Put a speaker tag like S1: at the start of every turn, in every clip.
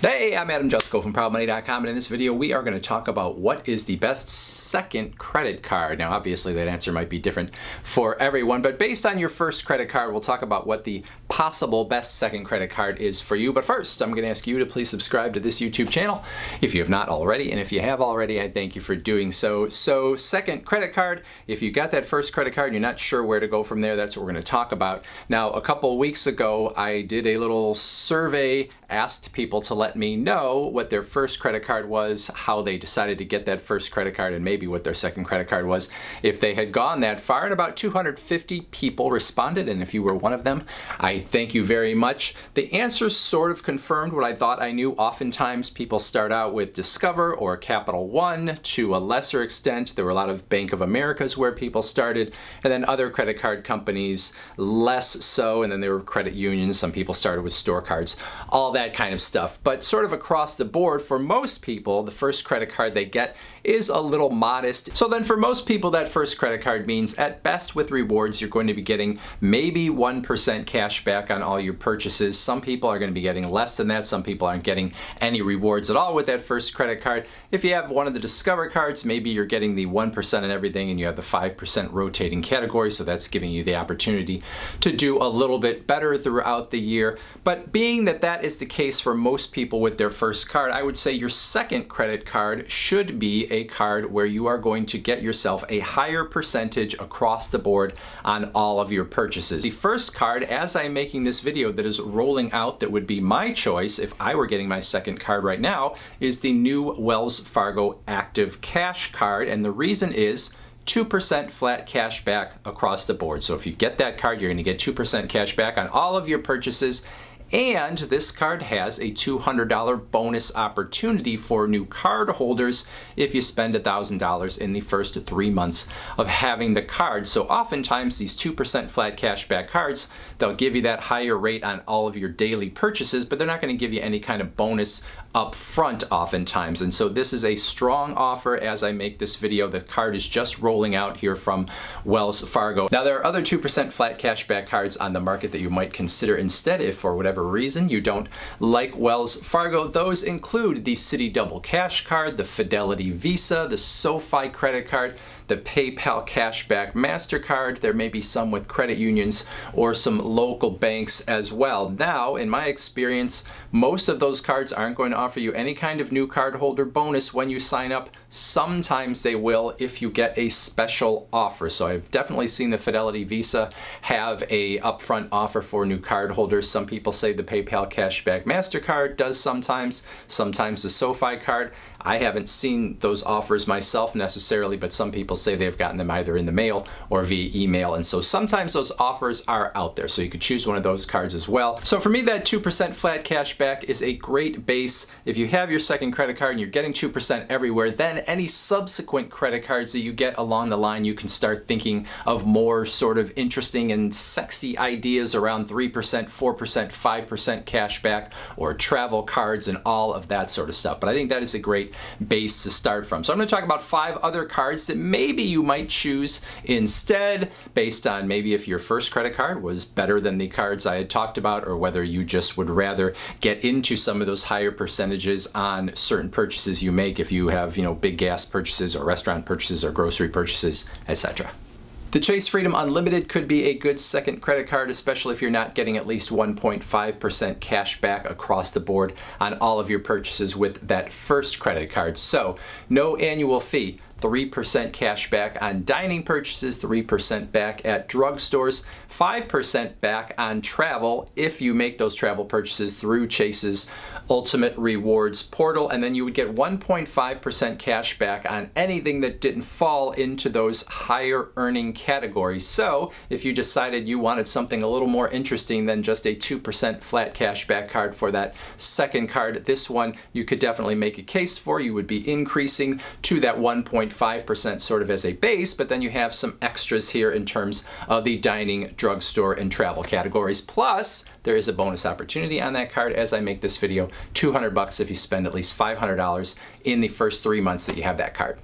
S1: Hey, I'm Jusko from ProudMoney.com, and in this video we are going to talk about what is the best second credit card. Now obviously that answer might be different for everyone, but based on your first credit card, we'll talk about what the possible best second credit card is for you. But first, I'm going to ask you to please subscribe to this YouTube channel if you have not already, and if you have already, I thank you for doing so. So second credit card, if you got that first credit card and you're not sure where to go from there, that's what we're going to talk about. Now a couple of weeks ago I did a little survey, asked people to let me know what their first credit card was, how they decided to get that first credit card, and maybe what their second credit card was if they had gone that far. And about 250 people responded, and if you were one of them, I thank you very much. The answers sort of confirmed what I thought I knew. Oftentimes people start out with Discover or Capital One. To a lesser extent, there were a lot of Bank of Americas where people started, and then other credit card companies less so, and then there were credit unions. Some people started with store cards, all that kind of stuff. But sort of across the board, for most people, the first credit card they get is a little modest. So then for most people, that first credit card means at best with rewards, you're going to be getting maybe 1% cash back on all your purchases. Some people are going to be getting less than that. Some people aren't getting any rewards at all with that first credit card. If you have one of the Discover cards, maybe you're getting the 1% on everything and you have the 5% rotating category. So that's giving you the opportunity to do a little bit better throughout the year. But being that that is the case for most people with their first card, I would say your second credit card should be a card where you are going to get yourself a higher percentage across the board on all of your purchases. The first card, as I'm making this video, that is rolling out, that would be my choice if I were getting my second card right now, is the new Wells Fargo Active Cash card. And the reason is 2% flat cash back across the board. So if you get that card, you're going to get 2% cash back on all of your purchases. And this card has a $200 bonus opportunity for new card holders if you spend $1,000 in the first 3 months of having the card. So oftentimes these 2% flat cashback cards, they'll give you that higher rate on all of your daily purchases, but they're not going to give you any kind of bonus up front oftentimes. And so this is a strong offer as I make this video. The card is just rolling out here from Wells Fargo. Now there are other 2% flat cashback cards on the market that you might consider instead if for whatever reason you don't like Wells Fargo. Those include the Citi Double Cash card, the Fidelity Visa, the SoFi credit card, the PayPal Cashback MasterCard. There may be some with credit unions or some local banks as well. Now, in my experience, most of those cards aren't going to offer you any kind of new card holder bonus when you sign up. Sometimes they will if you get a special offer. So I've definitely seen the Fidelity Visa have a upfront offer for new card holders. Some people say the PayPal Cashback MasterCard does sometimes the SoFi card. I haven't seen those offers myself necessarily, but some people say they've gotten them either in the mail or via email. And so sometimes those offers are out there. So you could choose one of those cards as well. So for me, that 2% flat cash back is a great base. If you have your second credit card and you're getting 2% everywhere, then any subsequent credit cards that you get along the line, you can start thinking of more sort of interesting and sexy ideas around 3%, 4%, 5% cash back, or travel cards and all of that sort of stuff. But I think that is a great base to start from. So I'm going to talk about 5 other cards that maybe you might choose instead, based on maybe if your first credit card was better than the cards I had talked about, or whether you just would rather get into some of those higher percentages on certain purchases you make if you have, big gas purchases or restaurant purchases or grocery purchases, etc. The Chase Freedom Unlimited could be a good second credit card, especially if you're not getting at least 1.5% cash back across the board on all of your purchases with that first credit card. So no annual fee. 3% cash back on dining purchases, 3% back at drugstores, 5% back on travel if you make those travel purchases through Chase's Ultimate Rewards portal, and then you would get 1.5% cash back on anything that didn't fall into those higher earning categories. So if you decided you wanted something a little more interesting than just a 2% flat cash back card for that second card, this one you could definitely make a case for. You would be increasing to that 1.5% sort of as a base, but then you have some extras here in terms of the dining, drugstore, and travel categories. Plus, there is a bonus opportunity on that card as I make this video, $200 if you spend at least $500 in the first 3 months that you have that card.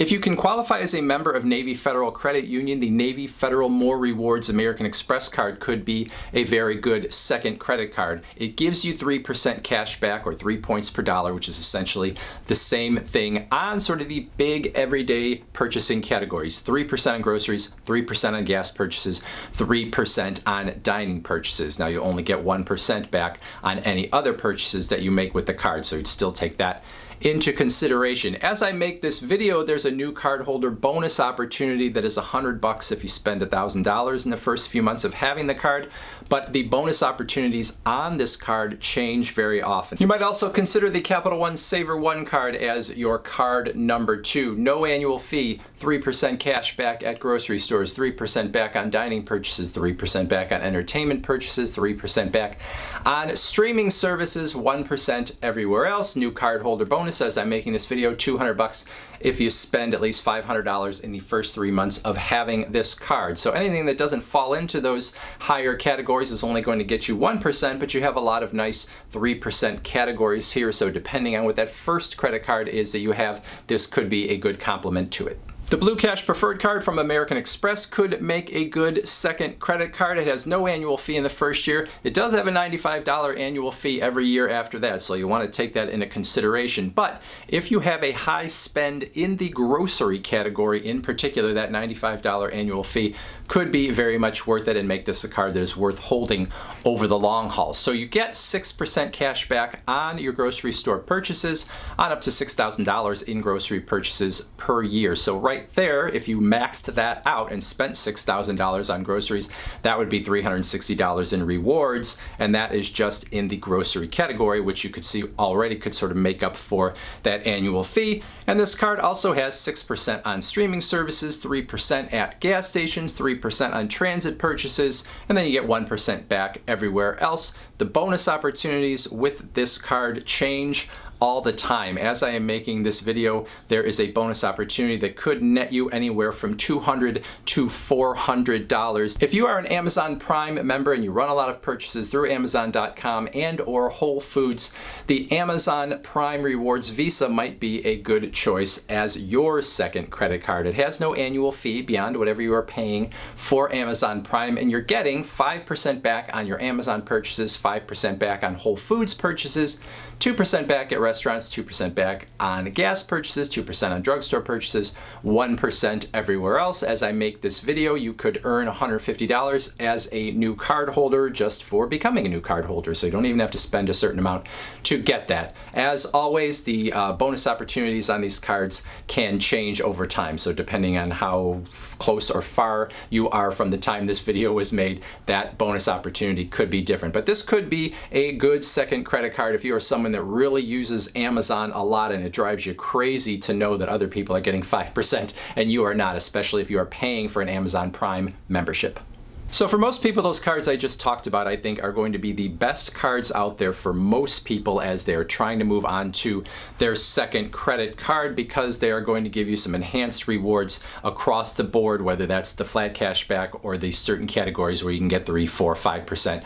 S1: If you can qualify as a member of Navy Federal Credit Union, the Navy Federal More Rewards American Express card could be a very good second credit card. It gives you 3% cash back, or 3 points per dollar, which is essentially the same thing on sort of the big everyday purchasing categories. 3% on groceries, 3% on gas purchases, 3% on dining purchases. Now you only get 1% back on any other purchases that you make with the card, so you'd still take that into consideration. As I make this video, there's a new cardholder bonus opportunity that is $100 if you spend $1,000 in the first few months of having the card, but the bonus opportunities on this card change very often. You might also consider the Capital One Saver One card as your card number 2. No annual fee, 3% cash back at grocery stores, 3% back on dining purchases, 3% back on entertainment purchases, 3% back on streaming services, 1% everywhere else. New cardholder bonus, as I'm making this video, $200 if you spend at least $500 in the first 3 months of having this card. So anything that doesn't fall into those higher categories is only going to get you 1%, but you have a lot of nice 3% categories here. So depending on what that first credit card is that you have, this could be a good complement to it. The Blue Cash Preferred card from American Express could make a good second credit card. It has no annual fee in the first year. It does have a $95 annual fee every year after that, so you want to take that into consideration. But if you have a high spend in the grocery category in particular, that $95 annual fee could be very much worth it and make this a card that is worth holding over the long haul. So you get 6% cash back on your grocery store purchases on up to $6,000 in grocery purchases per year. So right there, if you maxed that out and spent $6,000 on groceries, that would be $360 in rewards, and that is just in the grocery category, which you could see already could sort of make up for that annual fee. And this card also has 6% on streaming services, 3% at gas stations, 3% on transit purchases, and then you get 1% back everywhere else. The bonus opportunities with this card change all the time. As I am making this video, there is a bonus opportunity that could net you anywhere from $200 to $400. If you are an Amazon Prime member and you run a lot of purchases through Amazon.com and or Whole Foods, the Amazon Prime Rewards Visa might be a good choice as your second credit card. It has no annual fee beyond whatever you are paying for Amazon Prime, and you're getting 5% back on your Amazon purchases, 5% back on Whole Foods purchases, 2% back at restaurants, 2% back on gas purchases, 2% on drugstore purchases, 1% everywhere else. As I make this video, you could earn $150 as a new card holder just for becoming a new card holder, so you don't even have to spend a certain amount to get that. As always, the bonus opportunities on these cards can change over time, so depending on how close or far you are from the time this video was made, that bonus opportunity could be different. But this could be a good second credit card if you are someone that really uses Amazon a lot and it drives you crazy to know that other people are getting 5% and you are not, especially if you are paying for an Amazon Prime membership. So for most people, those cards I just talked about, I think, are going to be the best cards out there for most people as they're trying to move on to their second credit card, because they are going to give you some enhanced rewards across the board, whether that's the flat cash back or the certain categories where you can get 3, 4, 5%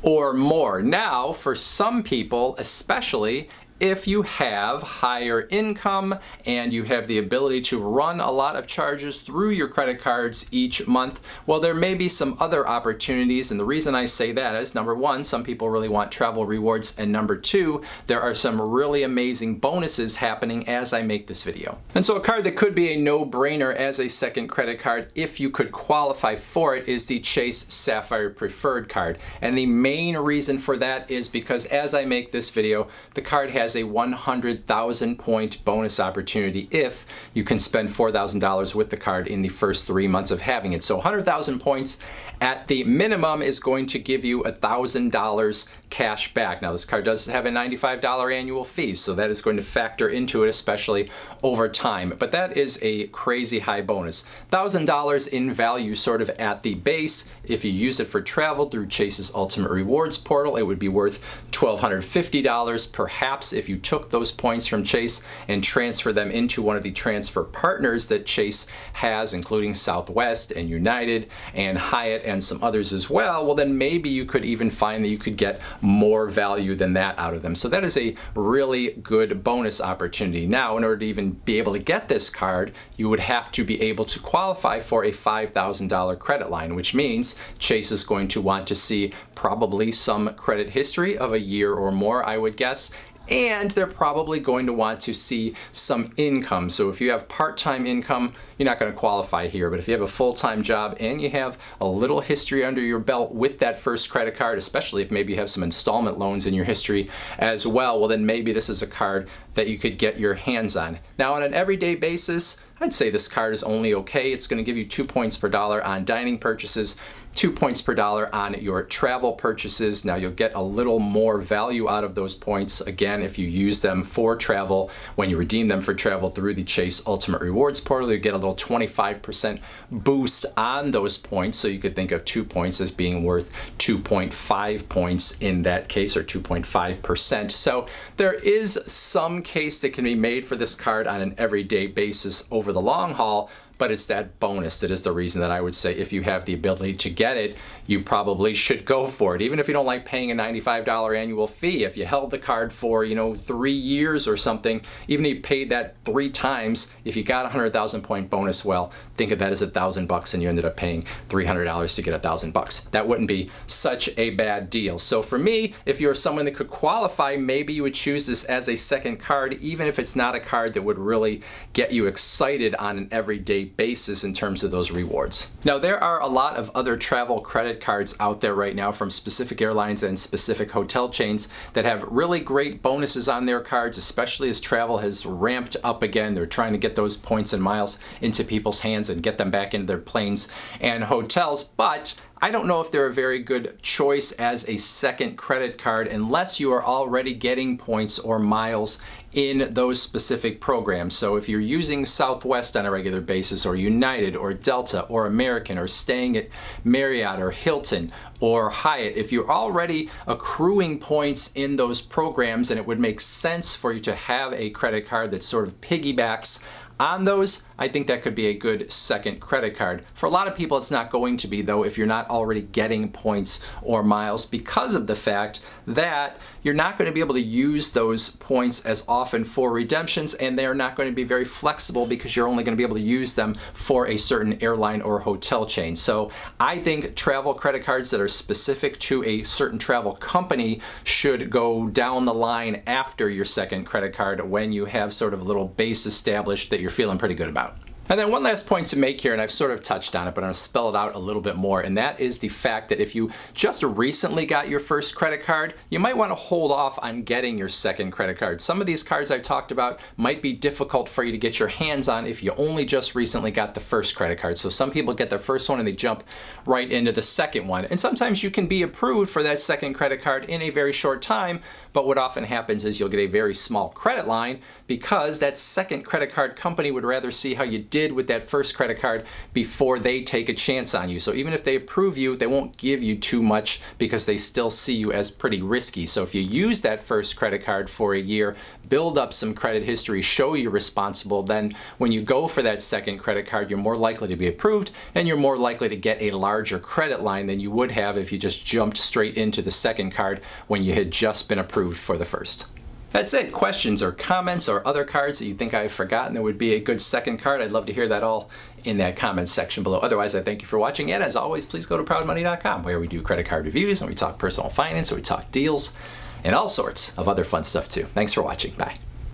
S1: or more. Now, for some people, especially if you have higher income and you have the ability to run a lot of charges through your credit cards each month, well, there may be some other opportunities. And the reason I say that is, number one, some people really want travel rewards, and number two, there are some really amazing bonuses happening as I make this video. And so a card that could be a no-brainer as a second credit card, if you could qualify for it, is the Chase Sapphire Preferred card. And the main reason for that is because as I make this video, the card has a 100,000 point bonus opportunity if you can spend $4,000 with the card in the first 3 months of having it. So 100,000 points at the minimum is going to give you $1,000 cash back. Now this card does have a $95 annual fee, so that is going to factor into it, especially over time. But that is a crazy high bonus. $1,000 in value sort of at the base. If you use it for travel through Chase's Ultimate Rewards portal, it would be worth $1,250. Perhaps if you took those points from Chase and transfer them into one of the transfer partners that Chase has, including Southwest and United and Hyatt and some others as well then maybe you could even find that you could get more value than that out of them. So that is a really good bonus opportunity. Now, in order to even be able to get this card, you would have to be able to qualify for a $5,000 credit line, which means Chase is going to want to see probably some credit history of a year or more, I would guess. And they're probably going to want to see some income. So if you have part-time income, you're not going to qualify here. But if you have a full-time job and you have a little history under your belt with that first credit card, especially if maybe you have some installment loans in your history as well then maybe this is a card that you could get your hands on. Now, on an everyday basis, I'd say this card is only okay. It's going to give you 2 points per dollar on dining purchases, 2 points per dollar on your travel purchases. Now, you'll get a little more value out of those points, again, if you use them for travel. When you redeem them for travel through the Chase Ultimate Rewards portal, you get a little 25% boost on those points. So you could think of 2 points as being worth 2.5 points in that case, or 2.5%. So there is some case that can be made for this card on an everyday basis over the long haul, but it's that bonus that is the reason that I would say if you have the ability to get it, you probably should go for it. Even if you don't like paying a $95 annual fee, if you held the card for, 3 years or something, even if you paid that 3 times, if you got a 100,000 point bonus, well, think of that as $1,000 and you ended up paying $300 to get $1,000. That wouldn't be such a bad deal. So for me, if you're someone that could qualify, maybe you would choose this as a second card, even if it's not a card that would really get you excited on an everyday basis in terms of those rewards. Now, there are a lot of other travel credit cards out there right now from specific airlines and specific hotel chains that have really great bonuses on their cards, especially as travel has ramped up again. They're trying to get those points and miles into people's hands and get them back into their planes and hotels, but I don't know if they're a very good choice as a second credit card unless you are already getting points or miles in those specific programs. So if you're using Southwest on a regular basis, or United, or Delta, or American, or staying at Marriott, or Hilton, or Hyatt, if you're already accruing points in those programs, and it would make sense for you to have a credit card that sort of piggybacks on those, I think that could be a good second credit card. For a lot of people, it's not going to be, though, if you're not already getting points or miles, because of the fact that you're not going to be able to use those points as often for redemptions, and they're not going to be very flexible because you're only going to be able to use them for a certain airline or hotel chain. So I think travel credit cards that are specific to a certain travel company should go down the line after your second credit card when you have sort of a little base established that you're feeling pretty good about. And then one last point to make here, and I've sort of touched on it, but I'm going to spell it out a little bit more, and that is the fact that if you just recently got your first credit card, you might want to hold off on getting your second credit card. Some of these cards I talked about might be difficult for you to get your hands on if you only just recently got the first credit card. So some people get their first one and they jump right into the second one. And sometimes you can be approved for that second credit card in a very short time, but what often happens is you'll get a very small credit line because that second credit card company would rather see how you did with that first credit card before they take a chance on you. So even if they approve you, they won't give you too much because they still see you as pretty risky. So if you use that first credit card for a year, build up some credit history, show you're responsible, then when you go for that second credit card, you're more likely to be approved and you're more likely to get a larger credit line than you would have if you just jumped straight into the second card when you had just been approved for the first. That's it. Questions or comments or other cards that you think I've forgotten that would be a good second card? I'd love to hear that all in that comment section below. Otherwise, I thank you for watching, and as always, please go to proudmoney.com where we do credit card reviews and we talk personal finance, and we talk deals and all sorts of other fun stuff too. Thanks for watching. Bye.